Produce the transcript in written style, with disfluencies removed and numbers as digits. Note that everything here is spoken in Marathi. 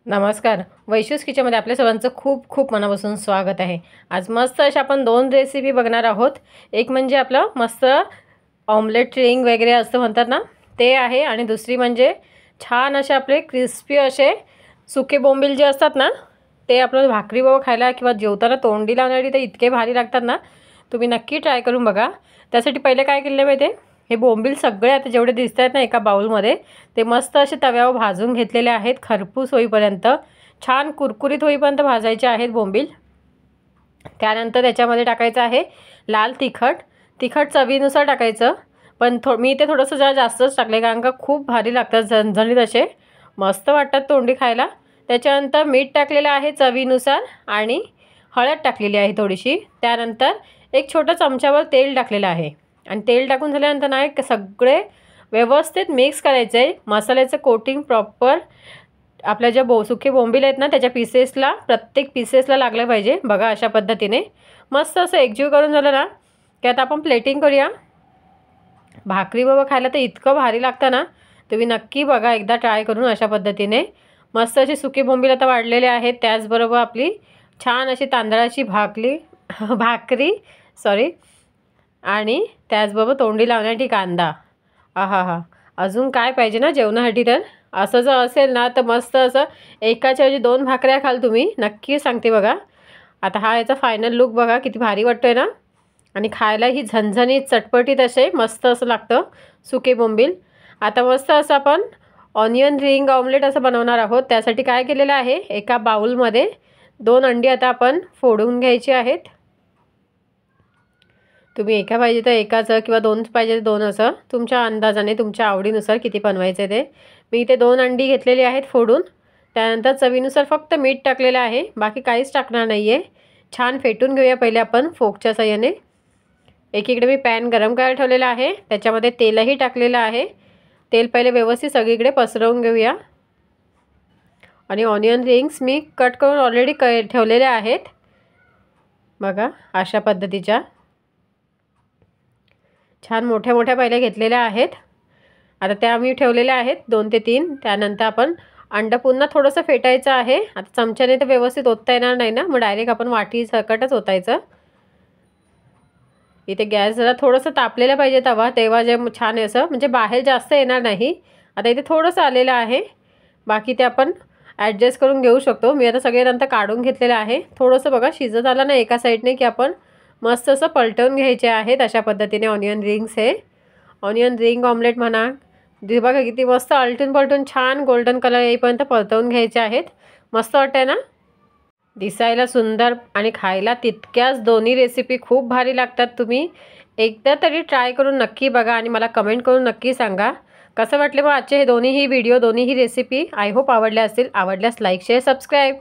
नमस्कार. वैशूस किचनमध्ये आपल्या सर्वांचं खूप खूप मनापासून स्वागत आहे. आज मस्त अशा आपण दोन रेसिपी बघणार आहोत. एक म्हणजे आपलं मस्त ऑमलेट रिंग वगैरे असं म्हणतात ना ते आहे, आणि दुसरी म्हणजे छान असे आपले क्रिस्पी असे सुके बोंबील जे असतात ना ते आपलं भाकरीबरोबर खायला किंवा जेवताना तोंडी लावण्यासाठी ते इतके भारी लागतात ना. तुम्ही नक्की ट्राय करून बघा. त्यासाठी पहिले काय केलं माहिती आहे, हे बोंबील सगळे आता जेवढे दिसत आहेत ना एका बाउलमध्ये ते मस्त असे तव्यावर भाजून घेतलेले आहेत. खरपूस होईपर्यंत, छान कुरकुरीत होईपर्यंत भाजायचे आहेत बोंबील. त्यानंतर त्याच्यामध्ये टाकायचं आहे लाल तिखट. तिखट चवीनुसार टाकायचं, पण मी ते थोडंसं जरा जास्तच टाकले कारण का खूप भारी लागतात, झणझणीत असे मस्त वाटतात तोंडी खायला. त्याच्यानंतर मीठ टाकलेलं आहे चवीनुसार आणि हळद टाकलेली आहे थोडीशी. त्यानंतर एक छोटा चमचाभर तेल टाकलेलं आहे आणि तेल टाकून झाल्यानंतर ना एक सगळे व्यवस्थित मिक्स करायचं आहे. मसाल्याचं कोटिंग प्रॉपर आपल्या ज्या सुके बोंबील आहेत ना त्याच्या पीसेसला, प्रत्येक पीसेसला लागलं पाहिजे. बघा अशा पद्धतीने मस्त असं एकजीव करून झालं ना की आता आपण प्लेटिंग करूया. भाकरीबरोबर खायला तर इतकं भारी लागतं ना, तुम्ही नक्की बघा एकदा ट्राय करून. अशा पद्धतीने मस्त असे सुके बोंबील आता वाढलेले आहेत. त्याचबरोबर आपली छान अशी तांदळाची भाकरी आणि त्याचबरोबर तोंडी लावण्यासाठी कांदा. आहा, अजून काय पाहिजे ना जेवणासाठी. तर असं जर असेल ना तर मस्त असं एकाच्या ऐवजी दोन भाकऱ्या खाल तुम्ही, नक्की सांगते. बघा आता हा याचा फायनल लुक बघा किती भारी वाटतोय ना, आणि खायलाही झणझणीत चटपटीत असे मस्त असं लागतं सुके बोंबील. आता मस्त असं आपण ऑनियन रिंग ऑमलेट असं बनवणार आहोत. त्यासाठी काय केलेलं आहे, एका बाउलमध्ये 2 अंडी आता आपण फोडून घ्यायची आहेत. तुम्ही एका पाहिजे तर एकाचं किंवा 2 पाहिजे तर 2, असं तुमच्या अंदाजाने तुमच्या आवडीनुसार किती बनवायचे ते. मी इथे 2 अंडी घेतलेली आहेत फोडून. त्यानंतर चवीनुसार फक्त मीठ टाकलेलं आहे, बाकी काहीच टाकणार नाही आहे. छान फेटून घेऊया पहिले आपण फोकच्या साहाय्याने. एकीकडे मी पॅन गरम करायला ठेवलेला आहे, त्याच्यामध्ये तेलही टाकलेलं आहे. तेल पहिले व्यवस्थित सगळीकडे पसरवून घेऊया. आणि ऑनियन रिंग्स मी कट करून ऑलरेडी ठेवलेल्या आहेत. बघा अशा पद्धतीच्या छान मोठ्या मोठ्या पहिले घेतलेल्या आहेत. आता त्या मी ठेवलेल्या आहेत 2 ते 3. त्यानंतर आपण अंड पुन्हा थोडंसं फेटायचं आहे. आता चमच्याने तर व्यवस्थित ओतता येणार नाही ना, मग डायरेक्ट आपण वाटी सकटच ओतायचं. इथे गॅस जरा थोडंसं तापलेलं पाहिजे तवा, तेव्हा जे छान असं म्हणजे बाहेर जास्त येणार नाही. आता इथे थोडंसं आलेलं आहे, बाकी ते आपण ॲडजस्ट करून घेऊ शकतो. मी आता सगळे नंतर काढून घेतलेलं आहे. थोडंसं बघा शिजत आलं ना एका साईडने की आपण मस्त असं पलटवून घ्यायचे आहेत. अशा पद्धतीने ऑनियन रिंग्स, हे ऑनियन रिंग ऑमलेट म्हणा, बघा किती मस्त आलटून पलटून छान गोल्डन कलर येईपर्यंत परतवून घ्यायचे आहेत. मस्त वाटतंय ना, दिसायला सुंदर आणि खायला तितक्याच. दोन्ही रेसिपी खूप भारी लागतात. तुम्ही एकदा तरी ट्राय करून नक्की बघा आणि मला कमेंट करून नक्की सांगा कसं वाटले मग आजचे हे दोन्हीही व्हिडिओ, दोन्हीही रेसिपी. आय होप आवडल्या असतील. आवडल्यास लाईक, शेअर, सबस्क्राईब.